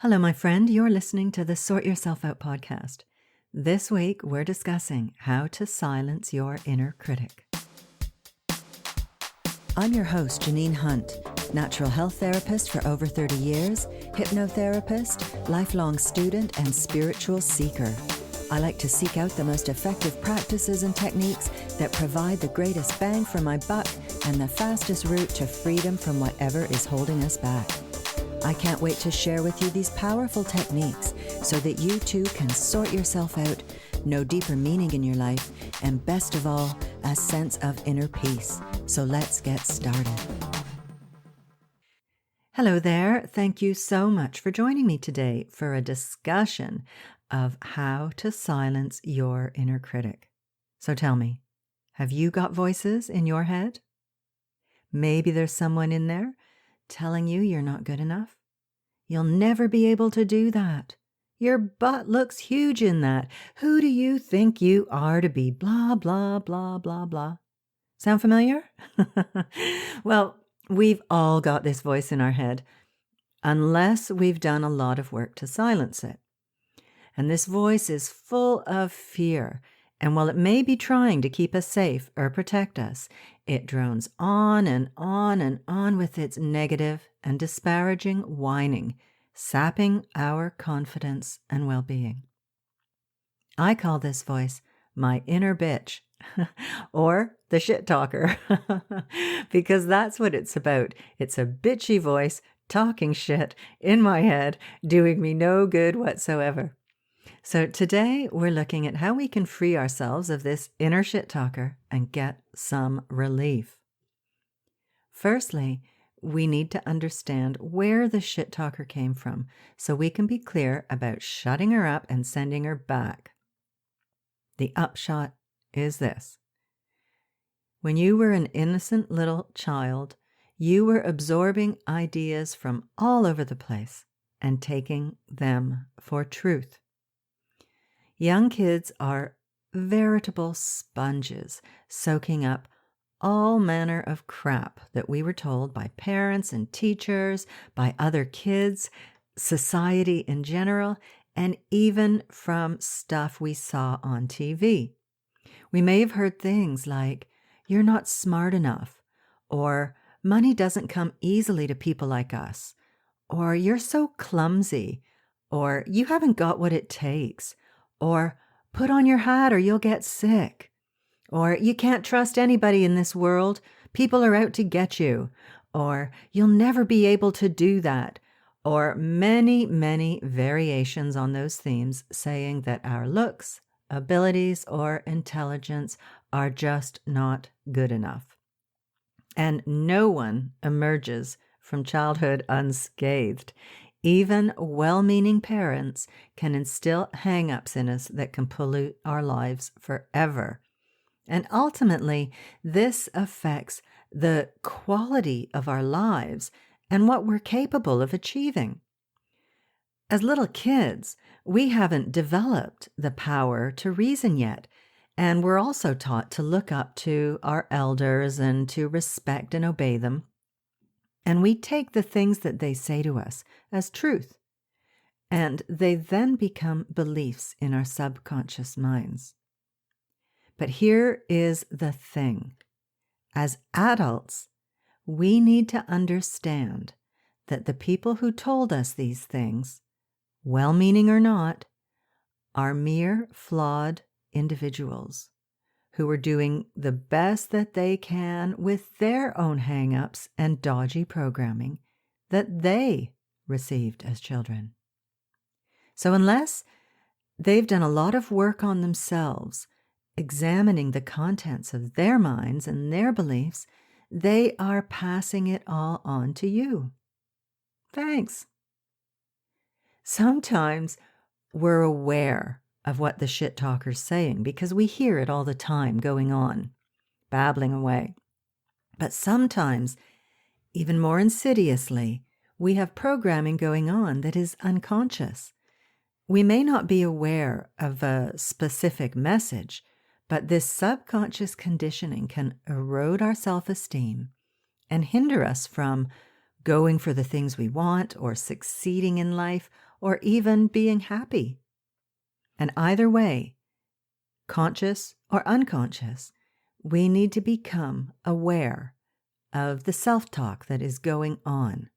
Hello, my friend. You're listening to the Sort Yourself Out podcast. This week, we're discussing how to silence your inner critic. I'm your host, Janine Hunt, natural health therapist for over 30 years, hypnotherapist, lifelong student, and spiritual seeker. I like to seek out the most effective practices and techniques that provide the greatest bang for my buck and the fastest route to freedom from whatever is holding us back. I can't wait to share with you these powerful techniques so that you too can sort yourself out, know deeper meaning in your life, and best of all, a sense of inner peace. So let's get started. Hello there. Thank you so much for joining me today for a discussion of how to silence your inner critic. So tell me, have you got voices in your head? Maybe there's someone in there telling you you're not good enough. You'll never be able to do that. Your butt looks huge in that. Who do you think you are to be blah, blah, blah, blah, blah? Sound familiar? Well, we've all got this voice in our head, unless we've done a lot of work to silence it. And this voice is full of fear. And while it may be trying to keep us safe or protect us, it drones on and on and on with its negative and disparaging whining, sapping our confidence and well-being. I call this voice my inner bitch, or the shit talker, because that's what it's about. It's a bitchy voice talking shit in my head, doing me no good whatsoever. So today we're looking at how we can free ourselves of this inner shit talker and get some relief. Firstly, we need to understand where the shit talker came from so we can be clear about shutting her up and sending her back. The upshot is this. When you were an innocent little child, you were absorbing ideas from all over the place and taking them for truth. Young kids are veritable sponges, soaking up all manner of crap that we were told by parents and teachers, by other kids, society in general, and even from stuff we saw on TV. We may have heard things like, "You're not smart enough," or "Money doesn't come easily to people like us," or "You're so clumsy," or "You haven't got what it takes," or "Put on your hat or you'll get sick," or "You can't trust anybody in this world, people are out to get you," or "You'll never be able to do that," or many, many variations on those themes saying that our looks, abilities, or intelligence are just not good enough. And no one emerges from childhood unscathed. Even well-meaning parents can instill hang-ups in us that can pollute our lives forever. And ultimately, this affects the quality of our lives and what we're capable of achieving. As little kids, we haven't developed the power to reason yet, and we're also taught to look up to our elders and to respect and obey them. And we take the things that they say to us as truth, and they then become beliefs in our subconscious minds. But here is the thing. As adults, we need to understand that the people who told us these things, well-meaning or not, are mere flawed individuals who are doing the best that they can with their own hang-ups and dodgy programming that they received as children. So unless they've done a lot of work on themselves, examining the contents of their minds and their beliefs, they are passing it all on to you. Thanks. Sometimes we're aware of what the shit talker's saying because we hear it all the time going on, babbling away. But sometimes, even more insidiously, we have programming going on that is unconscious. We may not be aware of a specific message, but this subconscious conditioning can erode our self-esteem and hinder us from going for the things we want or succeeding in life or even being happy. And either way, conscious or unconscious, we need to become aware of the self-talk that is going on,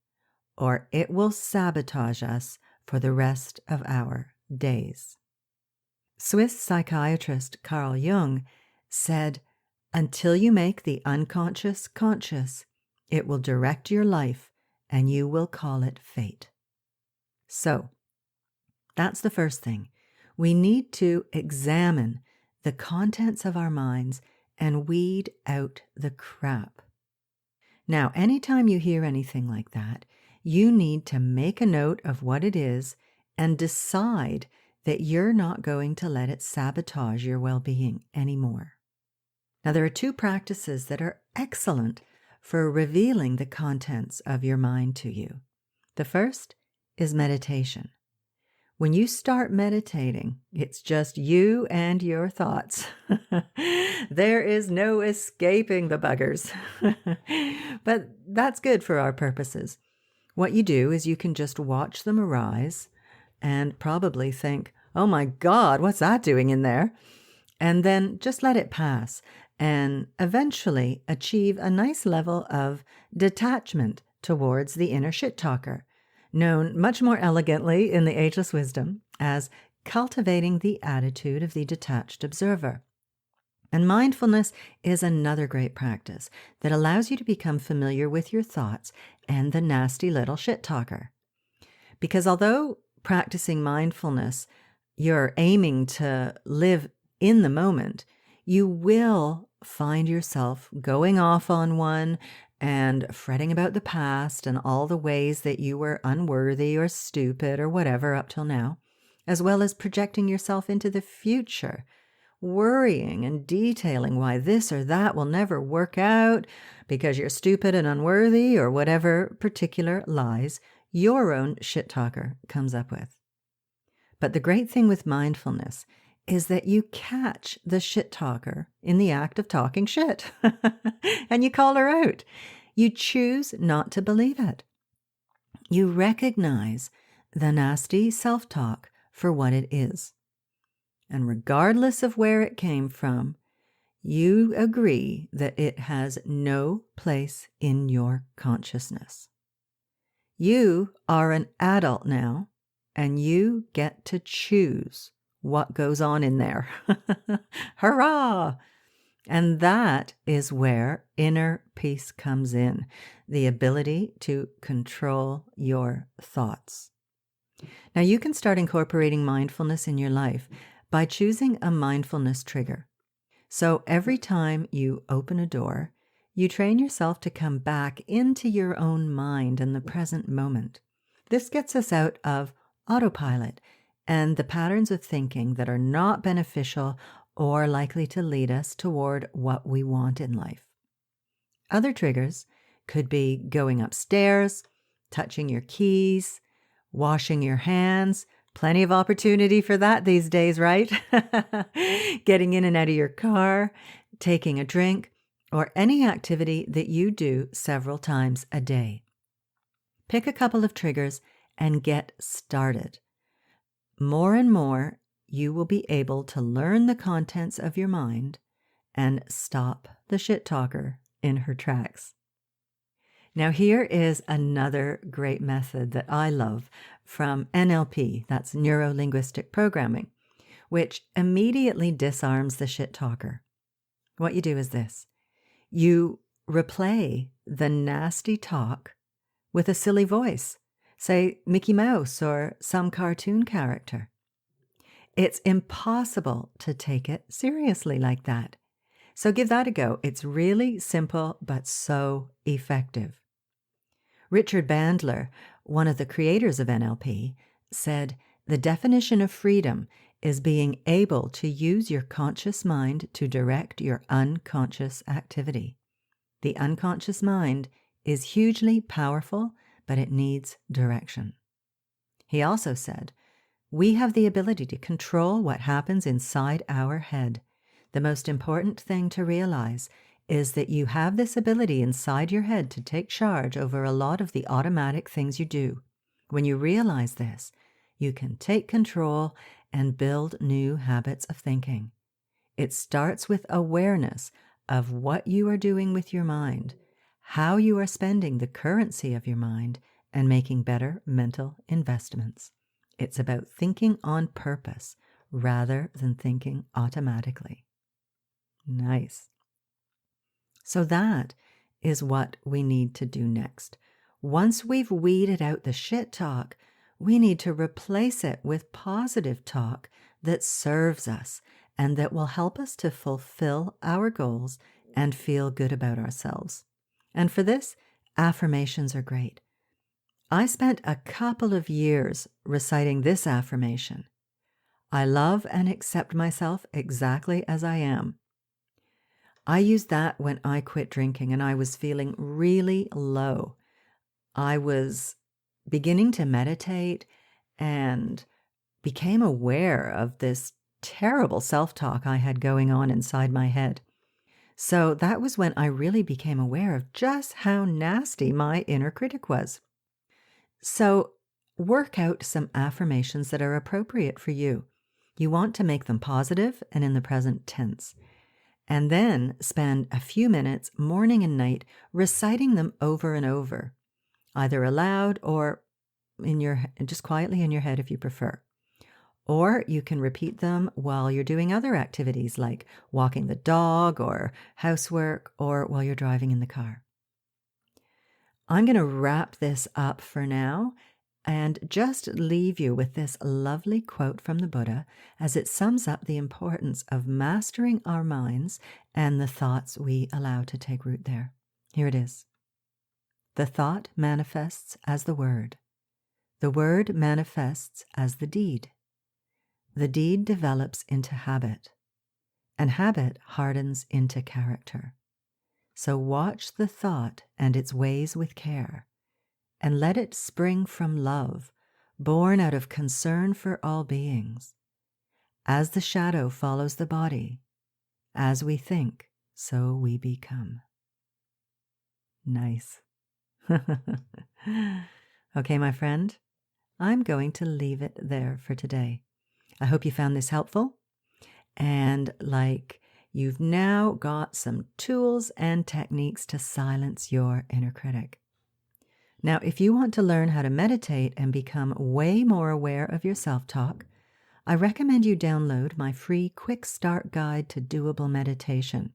or it will sabotage us for the rest of our days. Swiss psychiatrist Carl Jung said, "Until you make the unconscious conscious, it will direct your life and you will call it fate." So, that's the first thing. We need to examine the contents of our minds and weed out the crap. Now, anytime you hear anything like that, you need to make a note of what it is and decide that you're not going to let it sabotage your well-being anymore. Now, there are two practices that are excellent for revealing the contents of your mind to you. The first is meditation. When you start meditating, it's just you and your thoughts. There is no escaping the buggers. But that's good for our purposes. What you do is you can just watch them arise and probably think, "Oh my God, what's that doing in there?" And then just let it pass and eventually achieve a nice level of detachment towards the inner shit talker, known much more elegantly in the Ageless Wisdom as cultivating the attitude of the detached observer. And mindfulness is another great practice that allows you to become familiar with your thoughts and the nasty little shit talker. Because although practicing mindfulness, you're aiming to live in the moment, you will find yourself going off on one and fretting about the past and all the ways that you were unworthy or stupid or whatever up till now, as well as projecting yourself into the future, worrying and detailing why this or that will never work out because you're stupid and unworthy or whatever particular lies your own shit talker comes up with. But the great thing with mindfulness is that you catch the shit talker in the act of talking shit and you call her out. You choose not to believe it. You recognize the nasty self-talk for what it is. And regardless of where it came from, you agree that it has no place in your consciousness. You are an adult now, and you get to choose what goes on in there. Hurrah! And that is where inner peace comes in, the ability to control your thoughts. Now, you can start incorporating mindfulness in your life by choosing a mindfulness trigger. So every time you open a door, you train yourself to come back into your own mind in the present moment. This gets us out of autopilot and the patterns of thinking that are not beneficial or likely to lead us toward what we want in life. Other triggers could be going upstairs, touching your keys, washing your hands. Plenty of opportunity for that these days, right? Getting in and out of your car, taking a drink, or any activity that you do several times a day. Pick a couple of triggers and get started. More and more, you will be able to learn the contents of your mind and stop the shit talker in her tracks. Now, here is another great method that I love from NLP, that's neuro-linguistic programming, which immediately disarms the shit talker. What you do is this. You replay the nasty talk with a silly voice, say Mickey Mouse or some cartoon character. It's impossible to take it seriously like that. So give that a go. It's really simple, but so effective. Richard Bandler, one of the creators of NLP, said, "The definition of freedom is being able to use your conscious mind to direct your unconscious activity. The unconscious mind is hugely powerful, but it needs direction." He also said, "We have the ability to control what happens inside our head. The most important thing to realize is that you have this ability inside your head to take charge over a lot of the automatic things you do. When you realize this, you can take control and build new habits of thinking. It starts with awareness of what you are doing with your mind, how you are spending the currency of your mind, and making better mental investments. It's about thinking on purpose rather than thinking automatically. Nice. So that is what we need to do next. Once we've weeded out the shit talk, we need to replace it with positive talk that serves us and that will help us to fulfill our goals and feel good about ourselves. And for this, affirmations are great. I spent a couple of years reciting this affirmation: I love and accept myself exactly as I am. I used that when I quit drinking and I was feeling really low. I was beginning to meditate and became aware of this terrible self-talk I had going on inside my head. So that was when I really became aware of just how nasty my inner critic was. So work out some affirmations that are appropriate for you. You want to make them positive and in the present tense. And then spend a few minutes morning and night reciting them over and over, either aloud or just quietly in your head if you prefer. Or you can repeat them while you're doing other activities like walking the dog or housework or while you're driving in the car. I'm going to wrap this up for now and just leave you with this lovely quote from the Buddha as it sums up the importance of mastering our minds and the thoughts we allow to take root there. Here it is. The thought manifests as the word. The word manifests as the deed. The deed develops into habit, and habit hardens into character. So watch the thought and its ways with care, and let it spring from love, born out of concern for all beings. As the shadow follows the body, as we think, so we become. Nice. Okay, my friend, I'm going to leave it there for today. I hope you found this helpful, and you've now got some tools and techniques to silence your inner critic. Now, if you want to learn how to meditate and become way more aware of your self-talk, I recommend you download my free Quick Start Guide to Doable Meditation.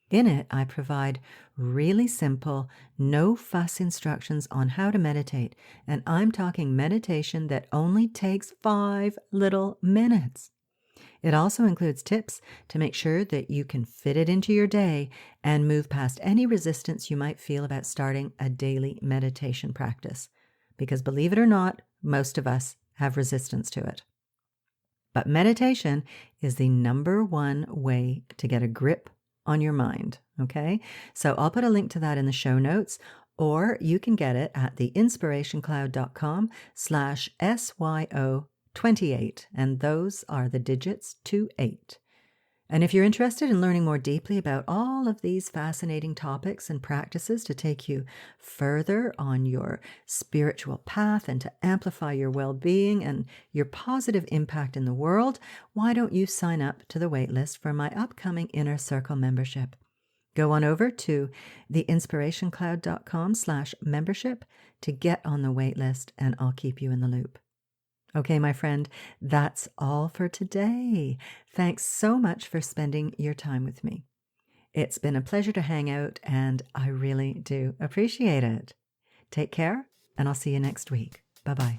In it, I provide really simple, no-fuss instructions on how to meditate, and I'm talking meditation that only takes 5 little minutes. It also includes tips to make sure that you can fit it into your day and move past any resistance you might feel about starting a daily meditation practice. Because believe it or not, most of us have resistance to it. But meditation is the number one way to get a grip on your mind, okay? So I'll put a link to that in the show notes, or you can get it at theinspirationcloud.com/SYO28, and those are the digits 28. And if you're interested in learning more deeply about all of these fascinating topics and practices to take you further on your spiritual path and to amplify your well-being and your positive impact in the world, why don't you sign up to the waitlist for my upcoming Inner Circle membership? Go on over to theinspirationcloud.com/membership to get on the waitlist, and I'll keep you in the loop. Okay, my friend, that's all for today. Thanks so much for spending your time with me. It's been a pleasure to hang out, and I really do appreciate it. Take care, and I'll see you next week. Bye-bye.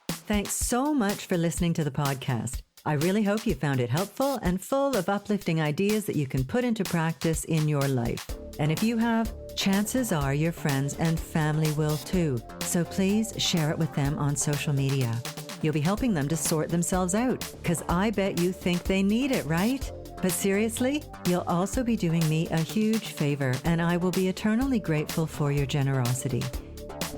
Thanks so much for listening to the podcast. I really hope you found it helpful and full of uplifting ideas that you can put into practice in your life. And if you have, chances are your friends and family will too. So please share it with them on social media. You'll be helping them to sort themselves out, because I bet you think they need it, right? But seriously, you'll also be doing me a huge favor, and I will be eternally grateful for your generosity.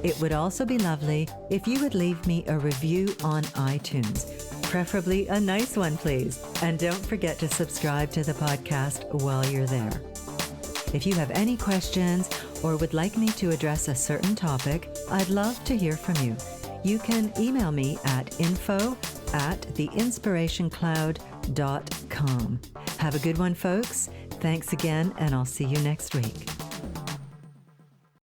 It would also be lovely if you would leave me a review on iTunes. Preferably a nice one, please. And don't forget to subscribe to the podcast while you're there. If you have any questions or would like me to address a certain topic, I'd love to hear from you. you can email me at info@theinspirationcloud.com. Have a good one, folks. Thanks again, and I'll see you next week.